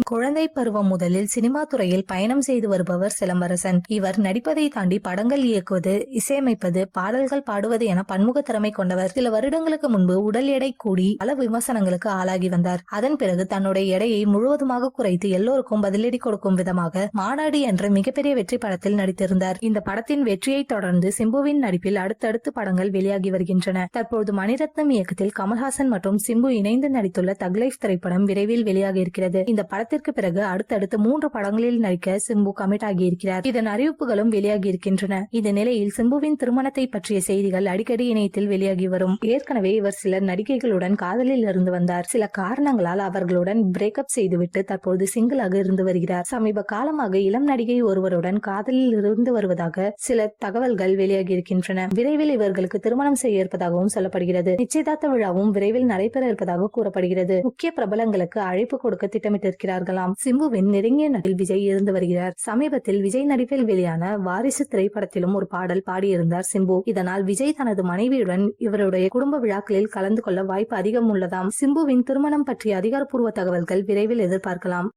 குழந்தை பருவம் முதலில் சினிமா துறையில் பயணம் செய்து வருபவர் சிலம்பரசன். இவர் நடிப்பதை தாண்டி படங்கள் இயக்குவது, இசையமைப்பது, பாடல்கள் பாடுவது என பன்முக திறமை கொண்டவர். சில வருடங்களுக்கு முன்பு உடல் எடை கூடி பல விமர்சனங்களுக்கு ஆளாகி வந்தார். அதன் பிறகு தன்னுடைய எடையை முழுவதுமாக குறைத்து எல்லோருக்கும் பதிலடி கொடுக்கும் விதமாக மாநாடு என்ற மிகப்பெரிய வெற்றி படத்தில் நடித்திருந்தார். இந்த படத்தின் வெற்றியை தொடர்ந்து சிம்புவின் நடிப்பில் அடுத்தடுத்து படங்கள் வெளியாகி வருகின்றன. தற்போது மணிரத்னம் இயக்கத்தில் கமல்ஹாசன் மற்றும் சிம்பு இணைந்து நடித்துள்ள தக் லைஃப் திரைப்படம் விரைவில் வெளியாக இருக்கிறது. இந்த படத்திற்கு பிறகு அடுத்தடுத்து 3 படங்களில் நடிக்க சிம்பு கமிட் ஆகியிருக்கிறார். இதன் அறிவிப்புகளும் வெளியாகி இருக்கின்றன. இந்த நிலையில் சிம்புவின் திருமணத்தை பற்றிய செய்திகள் அடிக்கடி இணையத்தில் வெளியாகி வரும். ஏற்கனவே இவர் சில நடிகைகளுடன் காதலில் இருந்து வந்தார். சில காரணங்களால் அவர்களுடன் பிரேக்கப் செய்துவிட்டு தற்போது சிங்கிளாக இருந்து வருகிறார். சமீப காலமாக இளம் நடிகை ஒருவருடன் காதலில் இருந்து வருவதாக சில தகவல்கள் வெளியாகி இருக்கின்றன. விரைவில் இவர்களுக்கு திருமணம் செய்ய இருப்பதாகவும் சொல்லப்படுகிறது. நிச்சயதார்த்த விழாவும் விரைவில் நடைபெற இருப்பதாக கூறப்படுகிறது. முக்கிய பிரபலங்களுக்கு அழைப்பு கொடுக்க திட்டமிட்டிருக்கிறார்களாம். சிம்புவின் நெருங்கிய நடிப்பில் விஜய் இருந்து வருகிறார். சமீபத்தில் விஜய் நடிப்பில் வெளியான வாரிசு திரைப்படத்திலும் ஒரு பாடல் பாடியிருந்தார் சிம்பு. இதனால் விஜய் தனது மனைவியுடன் இவருடைய குடும்ப விழாக்களில் கலந்து கொள்ள வாய்ப்பு அதிகம் உள்ளதாம். சிம்புவின் திருமணம் பற்றிய அதிகாரப்பூர்வ தகவல்கள் விரைவில் எதிர்பார்க்கலாம்.